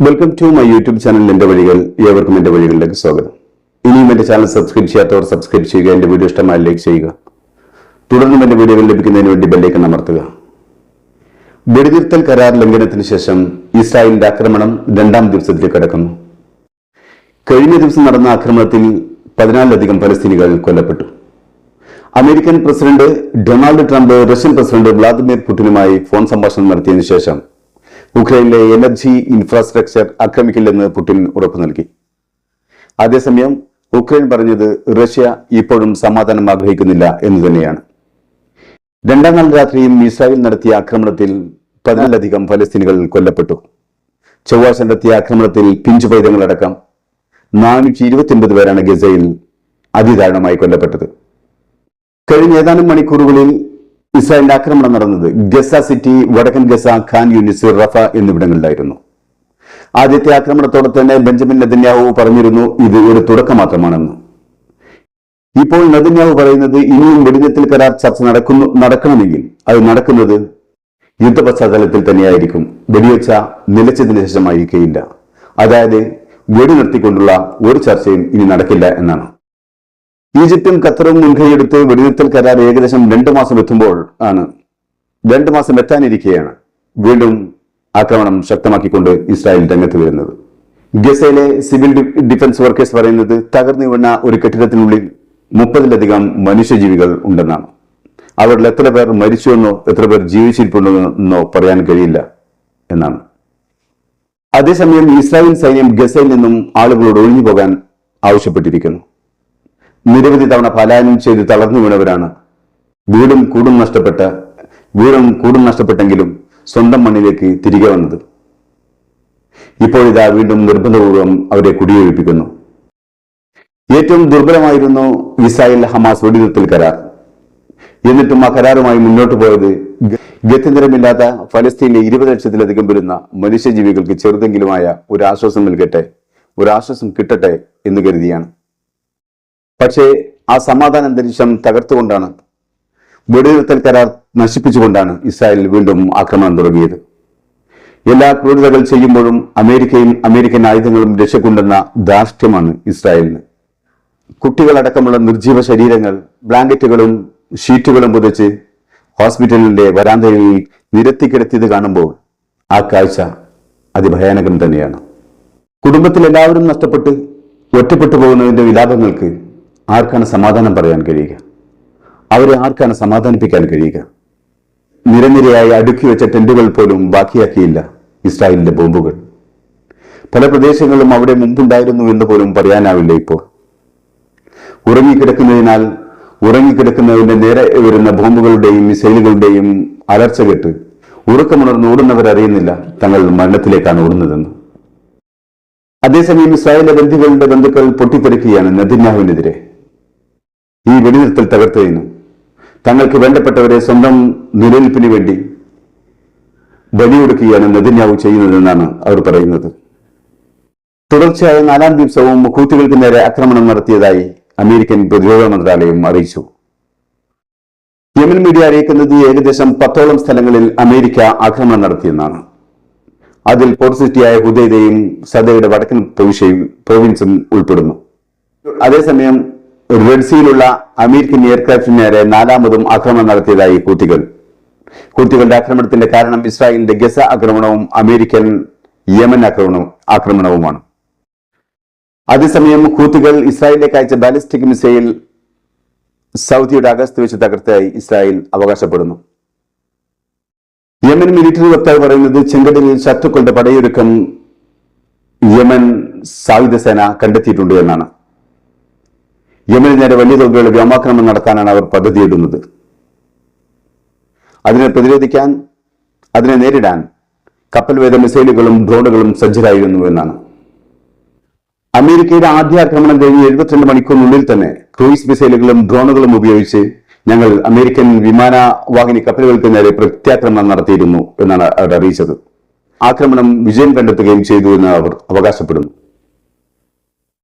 Welcome to my YouTube channel എന്റെ വഴികൾ. ഏവർക്കും എന്റെ വഴികളിലേക്ക് സ്വാഗതം. ഇനിയും എന്റെ ചാനൽ സബ്സ്ക്രൈബ് ചെയ്യാത്തവർ സബ്സ്ക്രൈബ് ചെയ്യുക, എന്റെ വീഡിയോ ഇഷ്ടമായി ലൈക്ക് ചെയ്യുക. തുടർന്നും എന്റെ വീഡിയോകൾ ലഭിക്കുന്നതിന് വേണ്ടി ബെല്ലൈക്കൺ അമർത്തുക. വെടിനിർത്തൽ കരാർ ലംഘനത്തിന് ശേഷം ഇസ്രായേലിന്റെ ആക്രമണം രണ്ടാം ദിവസത്തിലേക്ക് കടക്കുന്നു. കഴിഞ്ഞ ദിവസം നടന്ന ആക്രമണത്തിൽ 14-ലധികം പലസ്തീനികൾ കൊല്ലപ്പെട്ടു. American president Donald Trump Russian president Vladimir പുടിനുമായി ഫോൺ സംഭാഷണം നടത്തിയതിനു ശേഷം ഉക്രൈനിലെ എനർജി ഇൻഫ്രാസ്ട്രക്ചർ ആക്രമിക്കില്ലെന്ന് പുടിൻ ഉറപ്പു നൽകി. അതേസമയം ഉക്രൈൻ പറഞ്ഞത് റഷ്യ ഇപ്പോഴും സമാധാനം ആഗ്രഹിക്കുന്നില്ല എന്ന് തന്നെയാണ്. രണ്ടാം നാൾ രാത്രിയും ഇസ്രായേൽ നടത്തിയ ആക്രമണത്തിൽ 14-ലധികം ഫലസ്തീനികൾ കൊല്ലപ്പെട്ടു. ചൊവ്വാഴ്ച നടത്തിയ ആക്രമണത്തിൽ പിഞ്ചു പൈതങ്ങളടക്കം 429 പേരാണ് ഗസയിൽ അതിദാരുണമായി കൊല്ലപ്പെട്ടത്. കഴിഞ്ഞ ഏതാനും മണിക്കൂറുകളിൽ ഇസ്രായേലിന്റെ ആക്രമണം നടന്നത് ഗസ സിറ്റി, വടക്കൻ ഗസ, ഖാൻ യൂനിസ്, റഫ എന്നിവിടങ്ങളിലായിരുന്നു. ആദ്യത്തെ ആക്രമണത്തോടെ തന്നെ ബെഞ്ചമിൻ നെതന്യാഹു പറഞ്ഞിരുന്നു ഇത് ഒരു തുടക്കം മാത്രമാണെന്ന്. ഇപ്പോൾ നെതന്യാഹു പറയുന്നത് ഇനിയും വെടിനിർത്തൽ കരാർ ചർച്ച നടക്കണമെങ്കിൽ അത് നടക്കുന്നത് യുദ്ധ പശ്ചാത്തലത്തിൽ തന്നെയായിരിക്കും, വെടിവെച്ച നിലച്ചതിന് ശേഷമായിരിക്കില്ല. അതായത് വെടിനിർത്തിക്കൊണ്ടുള്ള ഒരു ചർച്ചയും ഇനി നടക്കില്ല എന്നാണ്. ഈജിപ്തും ഖത്തറും മുൻകൈയെടുത്ത് വെടിനിർത്തൽ കരാർ ഏകദേശം 2 മാസം എത്തുമ്പോൾ ആണ് 2 മാസം എത്താനിരിക്കെയാണ് വീണ്ടും ആക്രമണം ശക്തമാക്കിക്കൊണ്ട് ഇസ്രായേൽ രംഗത്ത് വരുന്നത്. ഗസയിലെ സിവിൽ ഡിഫൻസ് വർക്കേഴ്സ് പറയുന്നത് തകർന്നു വീണ ഒരു കെട്ടിടത്തിനുള്ളിൽ 30-ലധികം മനുഷ്യജീവികൾ ഉണ്ടെന്നാണ്. അവരിൽ എത്ര പേർ മരിച്ചുവെന്നോ എത്ര പേർ ജീവിച്ചിരിപ്പുണ്ടെന്നോ പറയാൻ കഴിയില്ല എന്നാണ്. അതേസമയം ഇസ്രായേൽ സൈന്യം ഗസയിൽ നിന്നും ആളുകളോട് ഒഴിഞ്ഞു പോകാൻ ആവശ്യപ്പെട്ടിരിക്കുന്നു. നിരവധി തവണ പലായനം ചെയ്ത് തളർന്നു വീണവരാണ് വീടും കൂടും നഷ്ടപ്പെട്ടെങ്കിലും സ്വന്തം മണ്ണിലേക്ക് തിരികെ വന്നത്. ഇപ്പോഴിതാ വീണ്ടും നിർബന്ധപൂർവ്വം അവരെ കുടിയൊഴിപ്പിക്കുന്നു. ഏറ്റവും ദുർബലമായിരുന്നു ഇസ്രായേൽ ഹമാസ് വെടിനിർത്തൽ കരാർ. എന്നിട്ടും ആ കരാറുമായി മുന്നോട്ട് പോയത് ഗത്യന്തരമില്ലാത്ത ഫലസ്തീനിലെ 20 ലക്ഷത്തിലധികം വരുന്ന മനുഷ്യജീവികൾക്ക് ചെറുതെങ്കിലുമായ ഒരു ആശ്വാസം കിട്ടട്ടെ എന്ന് കരുതിയാണ്. പക്ഷേ ആ സമാധാന അന്തരീക്ഷം തകർത്തുകൊണ്ടാണ്, വെടിനിർത്തൽ കരാർ നശിപ്പിച്ചുകൊണ്ടാണ് ഇസ്രായേൽ വീണ്ടും ആക്രമണം തുടങ്ങിയത്. എല്ലാ ക്രൂരതകൾ ചെയ്യുമ്പോഴും അമേരിക്കയും അമേരിക്കൻ ആയുധങ്ങളും രക്ഷക്കൊണ്ടെന്ന ധാർഷ്ട്യമാണ് ഇസ്രായേലിന്. കുട്ടികളടക്കമുള്ള നിർജീവ ശരീരങ്ങൾ ബ്ലാങ്കറ്റുകളും ഷീറ്റുകളും പുതച്ച് ഹോസ്പിറ്റലിന്റെ വരാന്തയിൽ നിരത്തിക്കിടത്തിയത് കാണുമ്പോൾ ആ കാഴ്ച അതിഭയാനകം തന്നെയാണ്. കുടുംബത്തിൽ എല്ലാവരും നഷ്ടപ്പെട്ട് ഒറ്റപ്പെട്ടു പോകുന്നതിന്റെ വിലാപങ്ങൾക്ക് ആർക്കാണ് സമാധാനം പറയാൻ കഴിയുക? അവരെ ആർക്കാണ് സമാധാനിപ്പിക്കാൻ കഴിയുക? നിരനിരയായി അടുക്കി വെച്ച ടെന്റുകൾ പോലും ബാക്കിയാക്കിയില്ല ഇസ്രായേലിന്റെ ബോംബുകൾ. പല പ്രദേശങ്ങളും അവിടെ മുമ്പുണ്ടായിരുന്നു എന്ന് പോലും പറയാനാവില്ല. ഇപ്പോൾ ഉറങ്ങിക്കിടക്കുന്നതിന്റെ നേരെ വരുന്ന ബോംബുകളുടെയും മിസൈലുകളുടെയും അലർച്ച കേട്ട് ഉറക്കമുണർന്ന് ഓടുന്നവരറിയുന്നില്ല തങ്ങൾ മരണത്തിലേക്കാണ് ഓടുന്നതെന്ന്. അതേസമയം ഇസ്രായേലിലെ ബന്ധുക്കൾ പൊട്ടിത്തെറിക്കുകയാണ് നെതന്യാഹുവിനെതിരെ. ഈ വെടിനിർത്തൽ തകർത്തതിന് തങ്ങൾക്ക് വേണ്ടപ്പെട്ടവരെ സ്വന്തം നിലനിൽപ്പിന് വേണ്ടി ബലിയൊടുക്കുകയാണ് നെതന്യാഹു ചെയ്യുന്നതെന്നാണ് അവർ പറയുന്നത്. തുടർച്ചയായ 4-ാം ദിവസവും ഹൂത്തികൾക്ക് നേരെ ആക്രമണം നടത്തിയതായി അമേരിക്കൻ പ്രതിരോധ മന്ത്രാലയം അറിയിച്ചു. യമൻ മീഡിയ അറിയിക്കുന്നത് ഏകദേശം 10ഓളം സ്ഥലങ്ങളിൽ അമേരിക്ക ആക്രമണം നടത്തിയെന്നാണ്. അതിൽ പോർട്ട് സിറ്റിയായ ഹുദൈദയും സദയുടെ വടക്കൻ പ്രൊവിൻസും ഉൾപ്പെടുന്നു. അതേസമയം റെഡ് സീയിലുള്ള അമേരിക്കൻ എയർക്രാഫ്റ്റിന് നേരെ 4ാമതും ആക്രമണം നടത്തിയതായി ഹൂത്തികളുടെ ആക്രമണത്തിന്റെ കാരണം ഇസ്രായേലിന്റെ ഗസ ആക്രമണവും അമേരിക്കൻ യമൻ ആക്രമണവുമാണ്. അതേസമയം ഹൂത്തികൾ ഇസ്രായേലിലേക്ക് അയച്ച ബാലിസ്റ്റിക് മിസൈൽ സൗദിയുടെ അഗസ്ത് വെച്ച് തകർത്തതായി ഇസ്രായേൽ അവകാശപ്പെടുന്നു. യമൻ മിലിറ്ററി വക്താവ് പറയുന്നത് ചെങ്കടലിൽ ശത്രുക്കളുടെ പടയൊരുക്കം യമൻ സായുധ സേന കണ്ടെത്തിയിട്ടുണ്ട് എന്നാണ്. യമന് നേരെ വലിയ തോതിലുള്ള വ്യോമാക്രമണം നടത്താനാണ് അവർ പദ്ധതിയിടുന്നത്. അതിനെ നേരിടാൻ കപ്പൽവേദ മിസൈലുകളും ഡ്രോണുകളും സജ്ജരായിരുന്നു എന്നാണ്. അമേരിക്കയുടെ ആദ്യ ആക്രമണം കഴിഞ്ഞ് 72 മണിക്കൂറിനുള്ളിൽ തന്നെ ക്രൂയിസ് മിസൈലുകളും ഡ്രോണുകളും ഉപയോഗിച്ച് ഞങ്ങൾ അമേരിക്കൻ വിമാനവാഹിനി കപ്പലുകൾക്ക് നേരെ പ്രത്യാക്രമണം നടത്തിയിരുന്നു എന്നാണ് അവർ അറിയിച്ചത്. ആക്രമണം വിജയം കണ്ടെത്തുകയും ചെയ്തു എന്ന് അവർ അവകാശപ്പെടുന്നു.